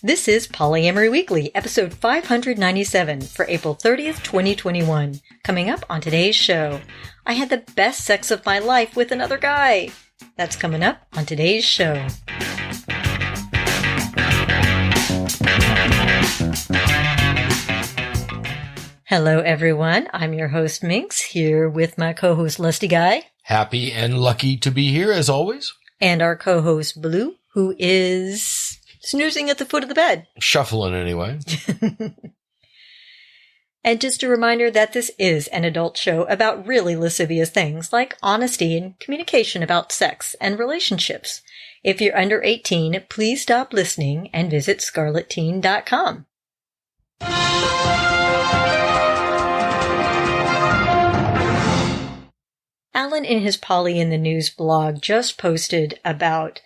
This is Polyamory Weekly, episode 597 for April 30th, 2021. Coming up on today's show, I had the best sex of my life with another guy. That's coming up on today's show. Hello, everyone. I'm your host, Minx, here with my co-host, LustyGuy. Happy and lucky to be here, as always. And our co-host, Blue, who is snoozing at the foot of the bed. Shuffling, anyway. And just a reminder that this is an adult show about really lascivious things like honesty and communication about sex and relationships. If you're under 18, please stop listening and visit scarletteen.com. Alan, in his Poly in the News blog, just posted about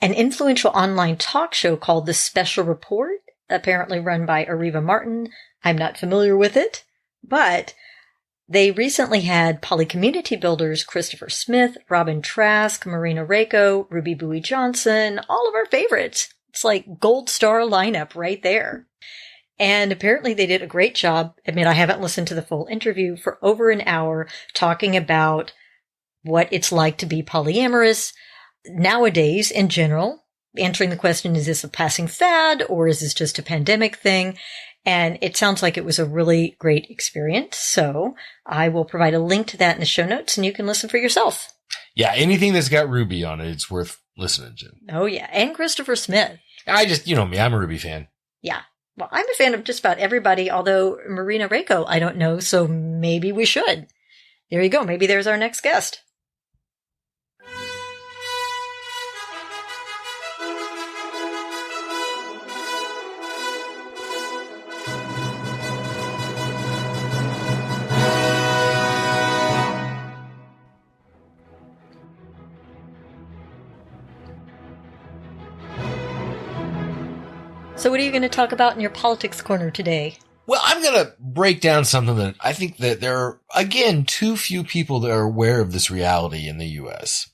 an influential online talk show called The Special Report, apparently run by Areva Martin. I'm not familiar with it, but they recently had poly community builders Christopher Smith, Robyn Trask, Marina Reiko, Bouie Johnson, all of our favorites. It's like gold star lineup right there. And apparently they did a great job. I mean, I haven't listened to the full interview, for over an hour talking about what it's like to be polyamorous nowadays in general, answering the question, is this a passing fad or is this just a pandemic thing? And it sounds like it was a really great experience. So I will provide a link to that in the show notes and you can listen for yourself. Yeah, anything that's got Ruby on it, it's worth listening to. Oh, yeah. And Christopher Smith. You know me, I'm a Ruby fan. Yeah. Well, I'm a fan of just about everybody, although Marina Reiko, I don't know, so maybe we should. There you go. Maybe there's our next guest. So what are you going to talk about in your politics corner today? Well, I'm going to break down something that I think that there are, again, too few people that are aware of this reality in the U.S.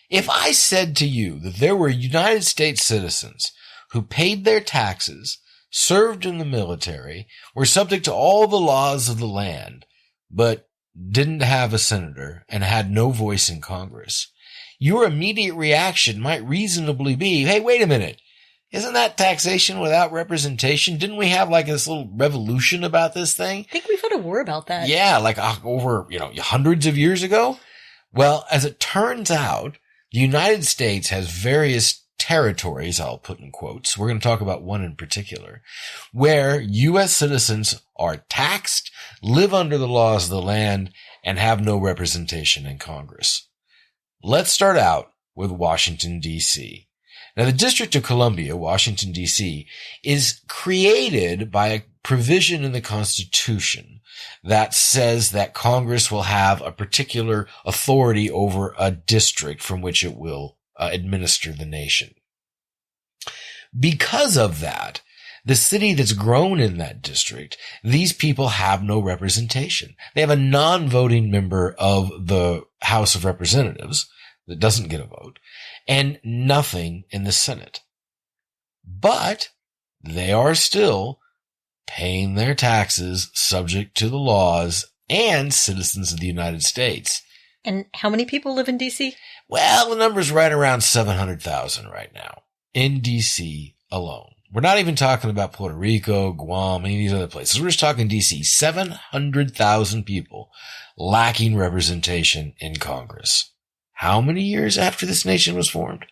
If I said to you that there were United States citizens who paid their taxes, served in the military, were subject to all the laws of the land, but didn't have a senator and had no voice in Congress, your immediate reaction might reasonably be, hey, wait a minute. Isn't that taxation without representation? Didn't we have like this little revolution about this thing? I think we've had a war about that. Yeah, like over, hundreds of years ago. Well, as it turns out, the United States has various territories, I'll put in quotes. We're going to talk about one in particular, where U.S. citizens are taxed, live under the laws of the land, and have no representation in Congress. Let's start out with Washington, D.C. Now, the District of Columbia, Washington, D.C., is created by a provision in the Constitution that says that Congress will have a particular authority over a district from which it will administer the nation. Because of that, the city that's grown in that district, these people have no representation. They have a non-voting member of the House of Representatives that doesn't get a vote, and nothing in the Senate. But they are still paying their taxes subject to the laws and citizens of the United States. And how many people live in D.C.? Well, the number's right around 700,000 right now in D.C. alone. We're not even talking about Puerto Rico, Guam, any of these other places. We're just talking D.C. 700,000 people lacking representation in Congress. How many years after this nation was formed?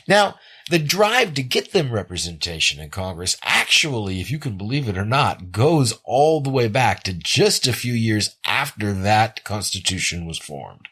Now, the drive to get them representation in Congress actually, if you can believe it or not, goes all the way back to just a few years after that Constitution was formed.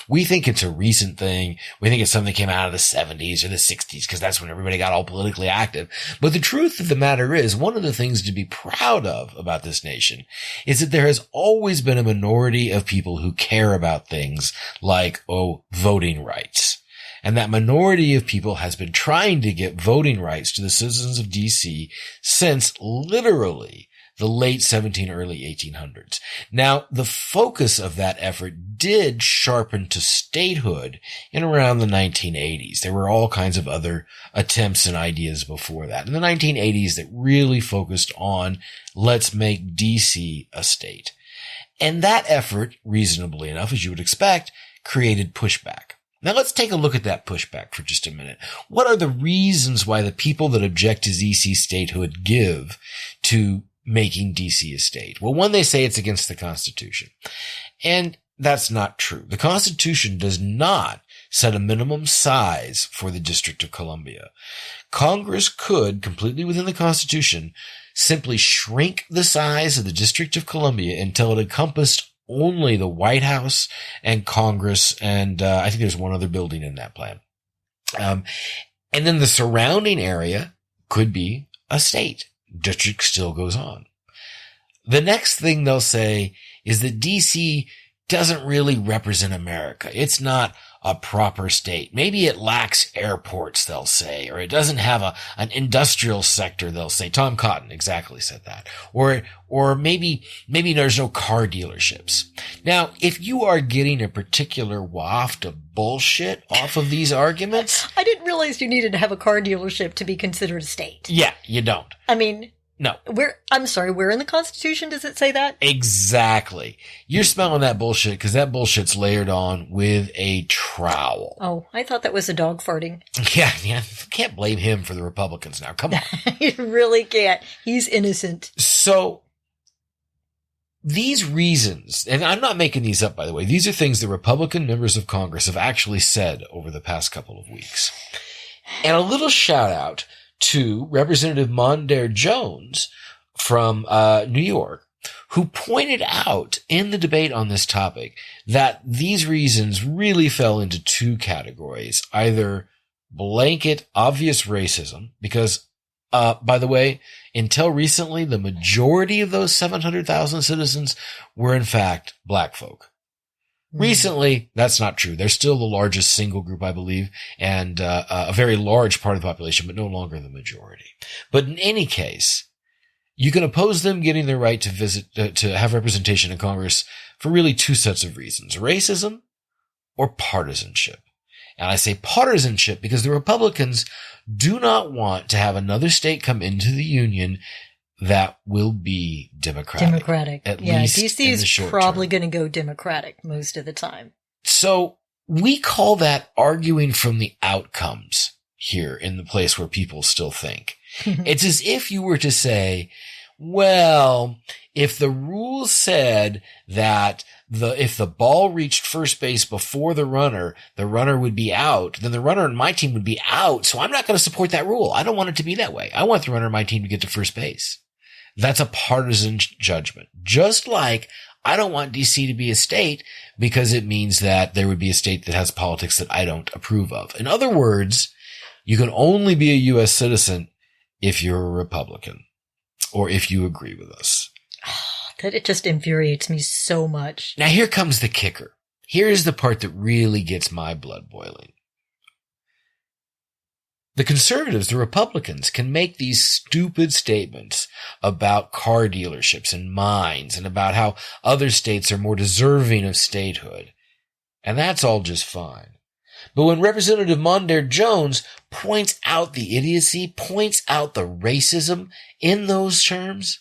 We think it's a recent thing. We think it's something that came out of the 70s or the 60s because that's when everybody got all politically active. But the truth of the matter is, one of the things to be proud of about this nation is that there has always been a minority of people who care about things like, voting rights. And that minority of people has been trying to get voting rights to the citizens of D.C. since literally the late 1700s, early 1800s. Now, the focus of that effort did sharpen to statehood in around the 1980s. There were all kinds of other attempts and ideas before that. In the 1980s that really focused on let's make DC a state. And that effort, reasonably enough, as you would expect, created pushback. Now let's take a look at that pushback for just a minute. What are the reasons why the people that object to DC statehood give to making DC a state? Well, one, they say it's against the Constitution. And that's not true. The Constitution does not set a minimum size for the District of Columbia. Congress could, completely within the Constitution, simply shrink the size of the District of Columbia until it encompassed only the White House and Congress, and I think there's one other building in that plan. And then the surrounding area could be a state. District still goes on. The next thing they'll say is that DC doesn't really represent America. It's not a proper state. Maybe it lacks airports, they'll say, or it doesn't have an industrial sector, they'll say. Tom Cotton exactly said that. Or maybe there's no car dealerships. Now, if you are getting a particular waft of bullshit off of these arguments. I didn't realize you needed to have a car dealership to be considered a state. Yeah, you don't. I mean, no. I'm sorry, where in the Constitution does it say that? Exactly. You're smelling that bullshit because that bullshit's layered on with a trowel. Oh, I thought that was a dog farting. Yeah. Can't blame him for the Republicans now. Come on. You really can't. He's innocent. So, these reasons, and I'm not making these up, by the way, these are things the Republican members of Congress have actually said over the past couple of weeks. And a little shout out to Representative Mondaire Jones from New York, who pointed out in the debate on this topic that these reasons really fell into two categories, either blanket obvious racism, because, by the way, until recently, the majority of those 700,000 citizens were in fact black folk. Recently, that's not true. They're still the largest single group, I believe, and a very large part of the population, but no longer the majority. But in any case, you can oppose them getting their right to visit, to have representation in Congress for really two sets of reasons: racism or partisanship. And I say partisanship because the Republicans do not want to have another state come into the Union that will be Democratic. At least DC is probably going to go Democratic most of the time. So we call that arguing from the outcomes here in the place where people still think. It's as if you were to say, well, if the rules said that if the ball reached first base before the runner would be out, then the runner on my team would be out. So I'm not going to support that rule. I don't want it to be that way. I want the runner on my team to get to first base. That's a partisan judgment. Just like I don't want DC to be a state because it means that there would be a state that has politics that I don't approve of. In other words, you can only be a U.S. citizen if you're a Republican or if you agree with us. That it just infuriates me so much. Now here comes the kicker. Here's the part that really gets my blood boiling. The conservatives, the Republicans, can make these stupid statements about car dealerships and mines and about how other states are more deserving of statehood. And that's all just fine. But when Representative Mondaire Jones points out the idiocy, points out the racism in those terms,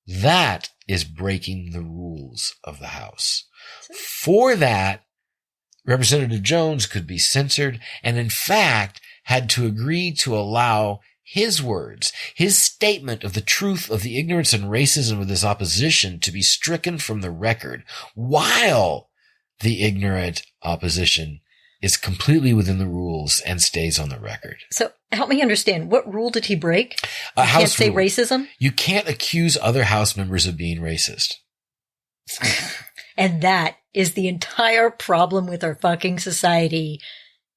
that is breaking the rules of the House. For that, Representative Jones could be censored and, in fact, had to agree to allow his words, his statement of the truth of the ignorance and racism of his opposition to be stricken from the record, while the ignorant opposition is completely within the rules and stays on the record. So help me understand, what rule did he break? You can't say racism? You can't accuse other House members of being racist. And that is the entire problem with our fucking society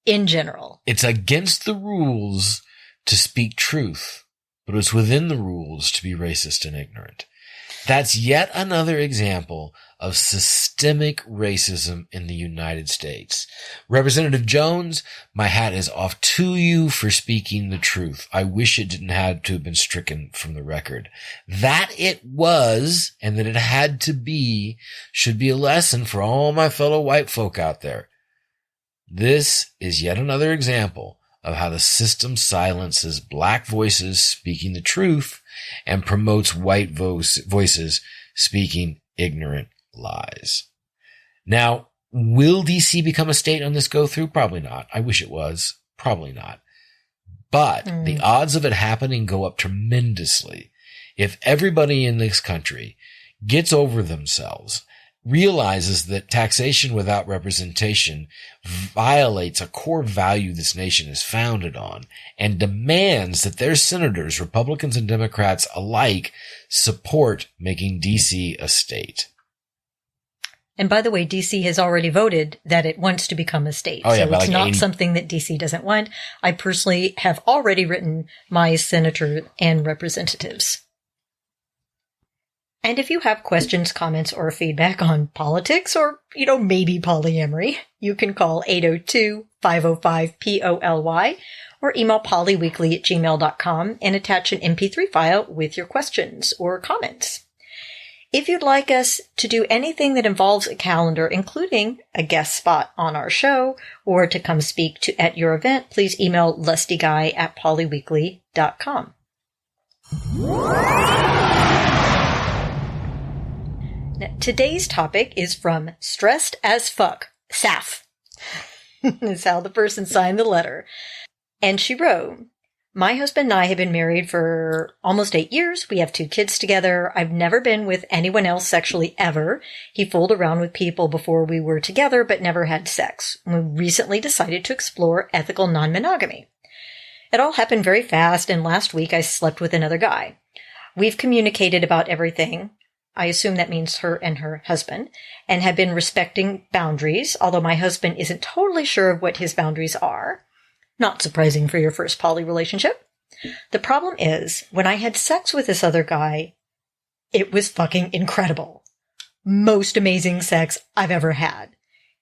in general. It's against the rules to speak truth, but it's within the rules to be racist and ignorant. That's yet another example of systemic racism in the United States. Representative Jones, my hat is off to you for speaking the truth. I wish it didn't have to have been stricken from the record. That it was, and that it had to be, should be a lesson for all my fellow white folk out there. This is yet another example of how the system silences black voices speaking the truth and promotes white voices speaking ignorant lies. Now, will DC become a state on this go through? Probably not. I wish it was. Probably not. But the odds of it happening go up tremendously if everybody in this country gets over themselves, realizes that taxation without representation violates a core value this nation is founded on, and demands that their senators, Republicans and Democrats alike, support making DC a state. And by the way, DC has already voted that it wants to become a state. Oh, yeah, so it's like not 80... something that DC doesn't want. I personally have already written my senator and representatives. And if you have questions, comments, or feedback on politics or, maybe polyamory, you can call 802-505-POLY or email polyweekly@gmail.com and attach an MP3 file with your questions or comments. If you'd like us to do anything that involves a calendar, including a guest spot on our show, or to come speak at your event, please email LustyGuy@polyweekly.com. Now, today's topic is from Stressed as Fuck, Saf. Is how the person signed the letter. And she wrote, my husband and I have been married for almost 8 years. We have 2 kids together. I've never been with anyone else sexually ever. He fooled around with people before we were together, but never had sex. We recently decided to explore ethical non-monogamy. It all happened very fast, and last week I slept with another guy. We've communicated about everything. I assume that means her and her husband, and have been respecting boundaries, although my husband isn't totally sure of what his boundaries are. Not surprising for your first poly relationship. The problem is, when I had sex with this other guy, it was fucking incredible. Most amazing sex I've ever had.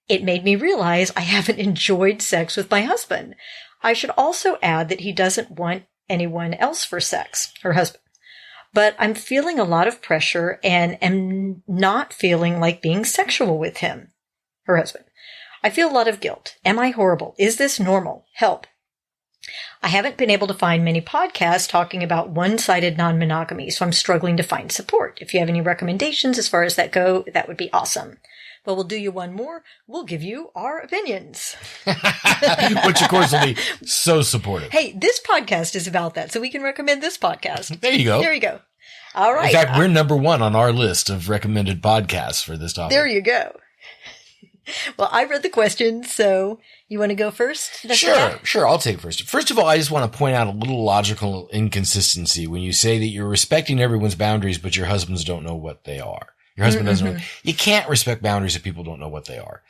It made me realize I haven't enjoyed sex with my husband. I should also add that he doesn't want anyone else for sex, her husband. But I'm feeling a lot of pressure and am not feeling like being sexual with him, her husband. I feel a lot of guilt. Am I horrible? Is this normal? Help. I haven't been able to find many podcasts talking about one-sided non-monogamy, so I'm struggling to find support. If you have any recommendations as far as that go, that would be awesome. Well, we'll do you one more. We'll give you our opinions. Which, of course, will be so supportive. Hey, this podcast is about that, so we can recommend this podcast. There you go. There you go. All right. In fact, we're number 1 on our list of recommended podcasts for this topic. There you go. Well, I read the questions, so you want to go first? Sure. I'll take first. First of all, I just want to point out a little logical inconsistency when you say that you're respecting everyone's boundaries, but your husbands don't know what they are. Your husband doesn't know. You can't respect boundaries if people don't know what they are,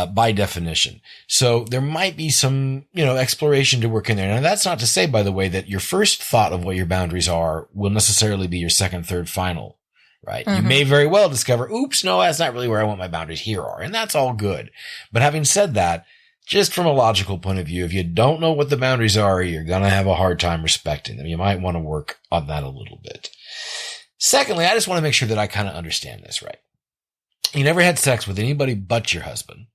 by definition. So there might be some, exploration to work in there. Now, that's not to say, by the way, that your first thought of what your boundaries are will necessarily be your second, third, final, right? You may very well discover, oops, no, that's not really where I want my boundaries. Here are. And that's all good. But having said that, just from a logical point of view, if you don't know what the boundaries are, you're going to have a hard time respecting them. You might want to work on that a little bit. Secondly, I just want to make sure that I kind of understand this right. You never had sex with anybody but your husband.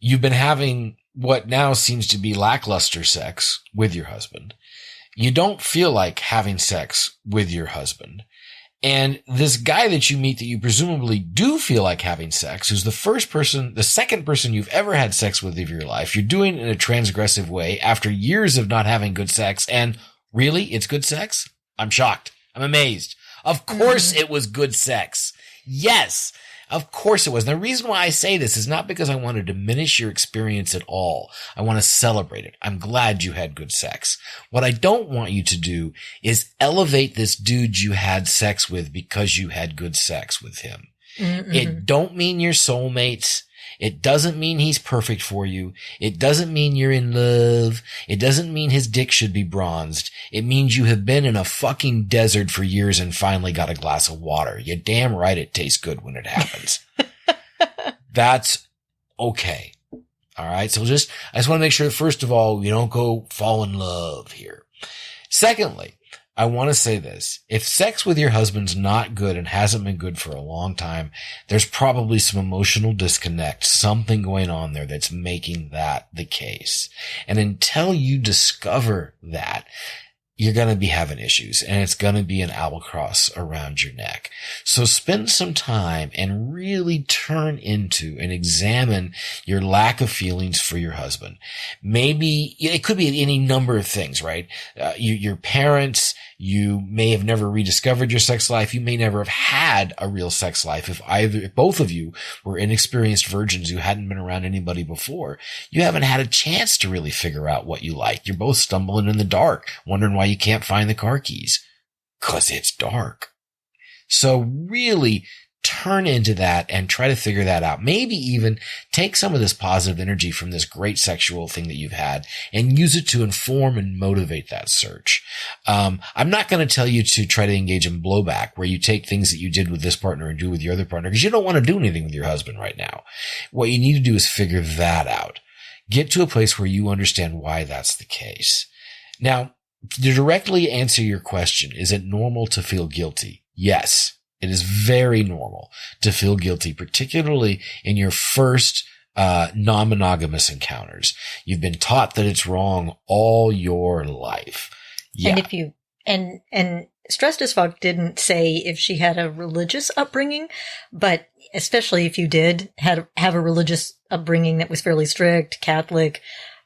You've been having what now seems to be lackluster sex with your husband. You don't feel like having sex with your husband. And this guy that you meet that you presumably do feel like having sex, who's the second person you've ever had sex with of your life, you're doing it in a transgressive way after years of not having good sex. And really, it's good sex? I'm shocked. I'm amazed. Of course it was good sex. Yes, of course it was. And the reason why I say this is not because I want to diminish your experience at all. I want to celebrate it. I'm glad you had good sex. What I don't want you to do is elevate this dude you had sex with because you had good sex with him. It don't mean you're soulmates. It doesn't mean he's perfect for you. It doesn't mean you're in love. It doesn't mean his dick should be bronzed. It means you have been in a fucking desert for years and finally got a glass of water. You're damn right it tastes good when it happens. That's okay. All right. So I just want to make sure, first of all, you don't go fall in love here. Secondly, I want to say this. If sex with your husband's not good and hasn't been good for a long time, there's probably some emotional disconnect, something going on there that's making that the case. And until you discover that, you're going to be having issues, and it's going to be an albatross around your neck. So spend some time and really turn into and examine your lack of feelings for your husband. Maybe it could be any number of things, right? Your parents, you may have never rediscovered your sex life. You may never have had a real sex life. If both of you were inexperienced virgins who hadn't been around anybody before, you haven't had a chance to really figure out what you like. You're both stumbling in the dark, wondering why you can't find the car keys. 'Cause it's dark. So really turn into that and try to figure that out. Maybe even take some of this positive energy from this great sexual thing that you've had and use it to inform and motivate that search. I'm not going to tell you to try to engage in blowback where you take things that you did with this partner and do with your other partner, because you don't want to do anything with your husband right now. What you need to do is figure that out. Get to a place where you understand why that's the case. Now, to directly answer your question, is it normal to feel guilty? Yes. It is very normal to feel guilty, particularly in your first non-monogamous encounters. You've been taught that it's wrong all your life. Yeah. And if you and Stressed as Fuck didn't say if she had a religious upbringing, but especially if you did have a religious upbringing that was fairly strict, Catholic,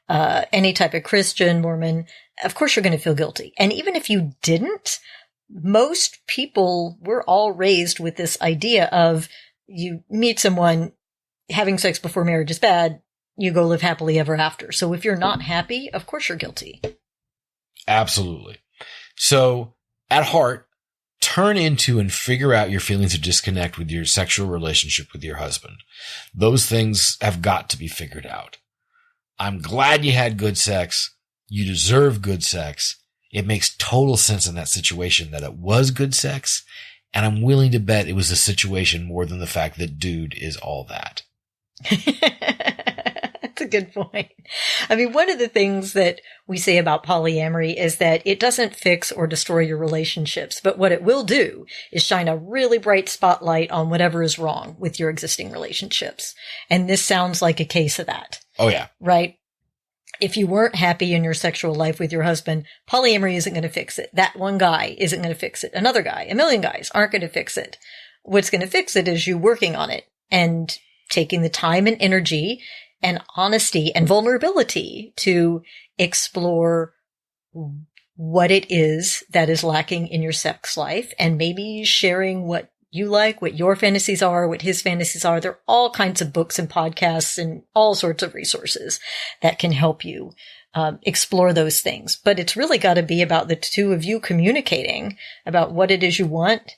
any type of Christian, Mormon, of course you're going to feel guilty. And even if you didn't, most people were all raised with this idea of you meet someone, having sex before marriage is bad, you go live happily ever after. So if you're not happy, of course you're guilty. Absolutely. So at heart, turn into and figure out your feelings of disconnect with your sexual relationship with your husband. Those things have got to be figured out. I'm glad you had good sex. You deserve good sex. It makes total sense in that situation that it was good sex, and I'm willing to bet it was the situation more than the fact that dude is all that. That's a good point. I mean, one of the things that we say about polyamory is that it doesn't fix or destroy your relationships, but what it will do is shine a really bright spotlight on whatever is wrong with your existing relationships. And this sounds like a case of that. Oh, yeah. Right? If you weren't happy in your sexual life with your husband, polyamory isn't going to fix it. That one guy isn't going to fix it. Another guy, a million guys aren't going to fix it. What's going to fix it is you working on it and taking the time and energy and honesty and vulnerability to explore what it is that is lacking in your sex life, and maybe sharing what you like, what your fantasies are, what his fantasies are. There are all kinds of books and podcasts and all sorts of resources that can help you explore those things. But it's really got to be about the two of you communicating about what it is you want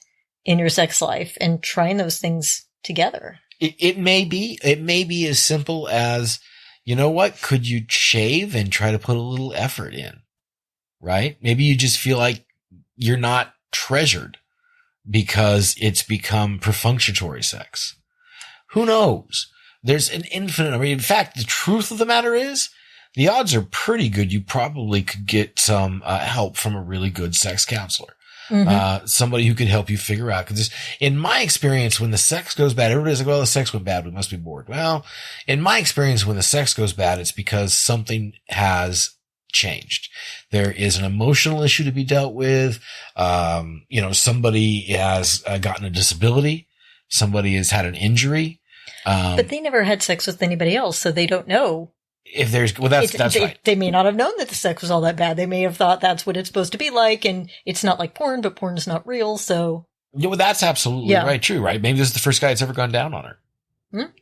in your sex life and trying those things together. It may be as simple as, you know what? Could you shave and try to put a little effort in, right? Maybe you just feel like you're not treasured because it's become perfunctory sex. Who knows? There's an infinite. I mean, in fact, the truth of the matter is the odds are pretty good. You probably could get some help from a really good sex counselor. Mm-hmm. Somebody who could help you figure out. Cause in my experience, when the sex goes bad, everybody's like, well, the sex went bad. We must be bored. Well, in my experience, when the sex goes bad, it's because something has changed. There is an emotional issue to be dealt with. Somebody has gotten a disability. Somebody has had an injury. But they never had sex with anybody else, so they don't know. If there's, well, that's right. They may not have known that the sex was all that bad. They may have thought that's what it's supposed to be like, and it's not like porn, but porn is not real, so. Yeah, well, that's absolutely right. True, right? Maybe this is the first guy that's ever gone down on her.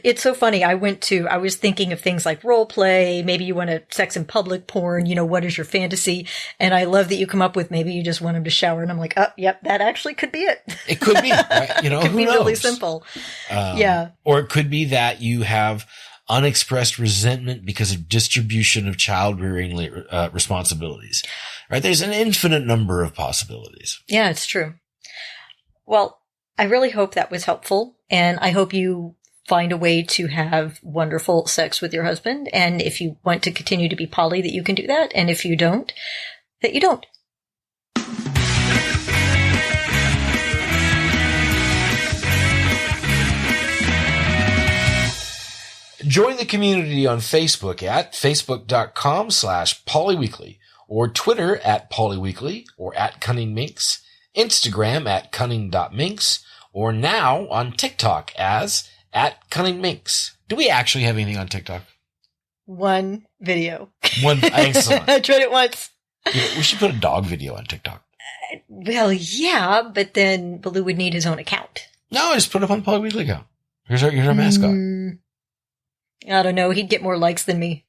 It's so funny. I was thinking of things like role play. Maybe you want to sex in public porn. What is your fantasy? And I love that you come up with maybe you just want him to shower. And I'm like, oh, yep, that actually could be it. It could be, right? It could be really simple. Yeah. Or it could be that you have unexpressed resentment because of distribution of child-rearing responsibilities, right? There's an infinite number of possibilities. Yeah, it's true. Well, I really hope that was helpful, and I hope you find a way to have wonderful sex with your husband, and if you want to continue to be poly, that you can do that, and if you don't, that you don't. Join the community on Facebook at facebook.com/polyweekly, or Twitter at polyweekly, or at cunning.minx, Instagram at cunning.minx, or now on TikTok as at cunning.minx. Do we actually have anything on TikTok? One video. Excellent. I tried it once. We should put a dog video on TikTok. Well, yeah, but then Baloo would need his own account. No, just put it up on the Polyweekly account. Here's our mascot. I don't know. He'd get more likes than me.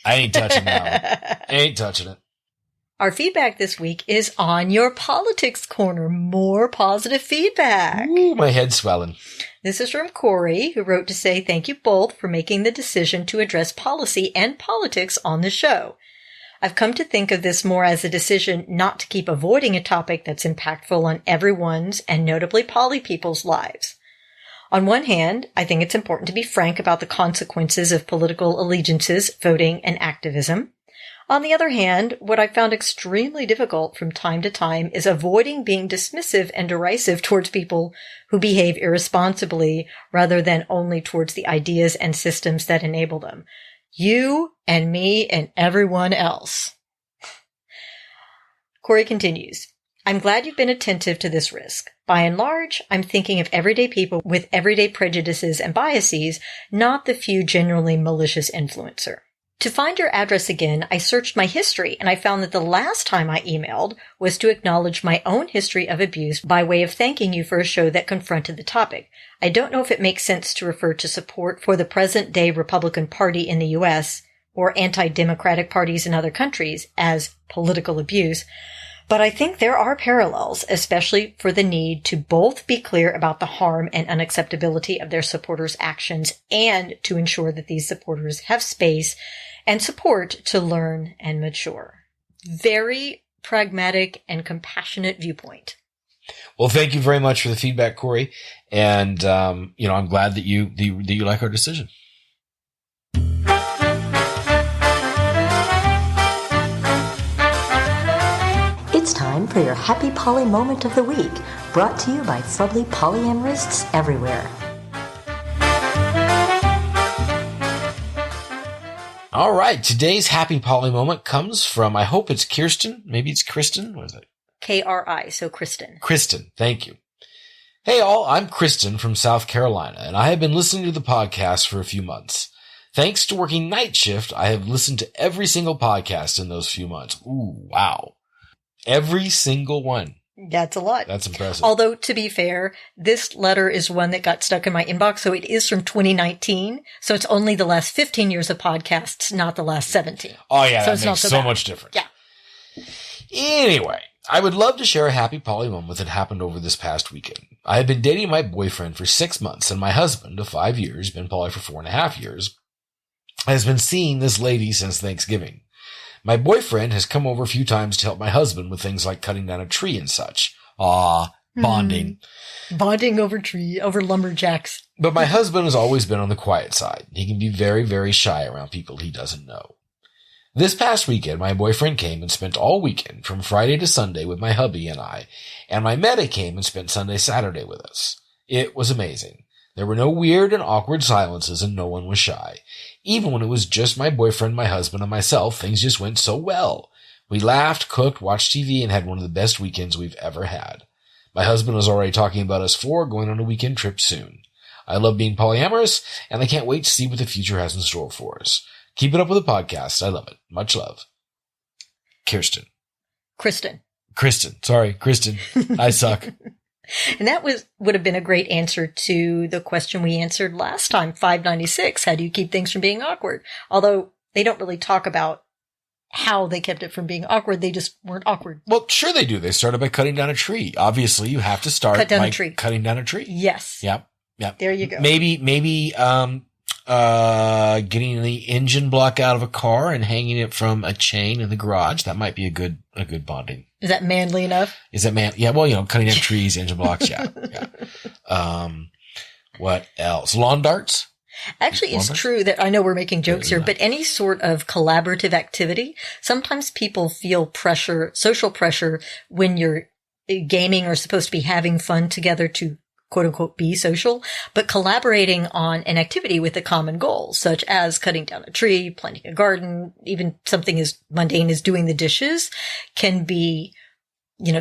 I ain't touching that one. Ain't touching it. Our feedback this week is on your politics corner. More positive feedback. Ooh, my head's swelling. This is from Cory, who wrote to say thank you both for making the decision to address policy and politics on the show. I've come to think of this more as a decision not to keep avoiding a topic that's impactful on everyone's, and notably poly people's, lives. On one hand, I think it's important to be frank about the consequences of political allegiances, voting, and activism. On the other hand, what I found extremely difficult from time to time is avoiding being dismissive and derisive towards people who behave irresponsibly rather than only towards the ideas and systems that enable them. You and me and everyone else. Cory continues, I'm glad you've been attentive to this risk. By and large, I'm thinking of everyday people with everyday prejudices and biases, not the few genuinely malicious influencer. To find your address again, I searched my history, and I found that the last time I emailed was to acknowledge my own history of abuse by way of thanking you for a show that confronted the topic. I don't know if it makes sense to refer to support for the present-day Republican Party in the U.S. or anti-democratic parties in other countries as political abuse, but I think there are parallels, especially for the need to both be clear about the harm and unacceptability of their supporters' actions and to ensure that these supporters have space and support to learn and mature. Very pragmatic and compassionate viewpoint. Well, thank you very much for the feedback, Cory. And, I'm glad that you like our decision. It's time for your Happy Poly Moment of the Week, brought to you by Fubbly polyamorists everywhere. All right, today's Happy Poly Moment comes from, I hope it's Kirsten. Maybe it's Kristen. What is it? K-R-I, so Kristen. Kristen, thank you. Hey all, I'm Kristen from South Carolina, and I have been listening to the podcast for a few months. Thanks to working night shift, I have listened to every single podcast in those few months. Ooh, wow. Every single one. That's a lot. That's impressive. Although, to be fair, this letter is one that got stuck in my inbox, so it is from 2019. So it's only the last 15 years of podcasts, not the last 17. Oh, yeah, so that makes so much difference. Yeah. Anyway, I would love to share a happy poly moment that happened over this past weekend. I have been dating my boyfriend for 6 months, and my husband of 5 years, been poly for 4.5 years, has been seeing this lady since Thanksgiving. My boyfriend has come over a few times to help my husband with things like cutting down a tree and such. Bonding. Bonding over lumberjacks. But my husband has always been on the quiet side. He can be very, very shy around people he doesn't know. This past weekend, my boyfriend came and spent all weekend from Friday to Sunday with my hubby and I, and my meta came and spent Sunday, Saturday with us. It was amazing. There were no weird and awkward silences, and no one was shy. Even when it was just my boyfriend, my husband, and myself, things just went so well. We laughed, cooked, watched TV, and had one of the best weekends we've ever had. My husband was already talking about us four going on a weekend trip soon. I love being polyamorous, and I can't wait to see what the future has in store for us. Keep it up with the podcast. I love it. Much love. Kristen. Kristen. Sorry, Kristen. I suck. And that would have been a great answer to the question we answered last time, 596. How do you keep things from being awkward? Although they don't really talk about how they kept it from being awkward. They just weren't awkward. Well, sure they do. They started by cutting down a tree. Obviously, you have to start by cutting down a tree. Yes. Yep. There you go. Maybe, getting the engine block out of a car and hanging it from a chain in the garage. That might be a good bonding. Is that manly enough? Yeah. Well, cutting down trees, engine blocks. Yeah. Yeah. What else? Lawn darts? Actually, it's true that I know we're making jokes here, but any sort of collaborative activity, sometimes people feel pressure, social pressure, when you're gaming or supposed to be having fun together to quote unquote be social, but collaborating on an activity with a common goal, such as cutting down a tree, planting a garden, even something as mundane as doing the dishes, can be,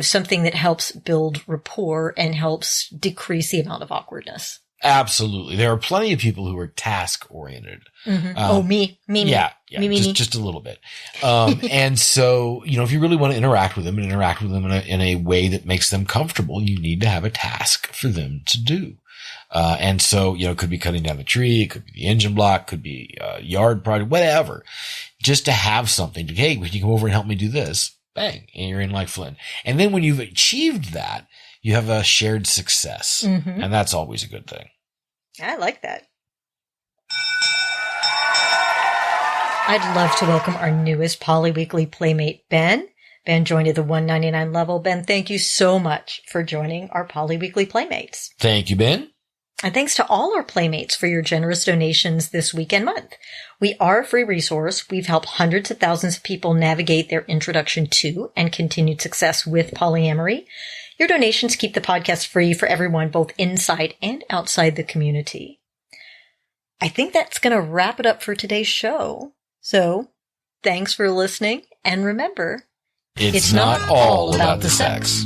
something that helps build rapport and helps decrease the amount of awkwardness. Absolutely. There are plenty of people who are task oriented. Mm-hmm. Me. Yeah. Me. Just a little bit. And so, if you really want to interact with them in a way that makes them comfortable, you need to have a task for them to do. And so, it could be cutting down the tree. It could be the engine block, could be a yard project, whatever. Just to have something to, hey, would you come over and help me do this? Bang. And you're in like Flynn. And then when you've achieved that, you have a shared success. Mm-hmm. And that's always a good thing. I like that. I'd love to welcome our newest polyweekly playmate, Ben. Ben joined at the $1.99 level. Ben, thank you so much for joining our polyweekly playmates. Thank you, Ben. And thanks to all our playmates for your generous donations this week and month. We are a free resource. We've helped hundreds of thousands of people navigate their introduction to and continued success with polyamory. Your donations keep the podcast free for everyone, both inside and outside the community. I think that's going to wrap it up for today's show. So, thanks for listening. And remember, it's not all about the sex.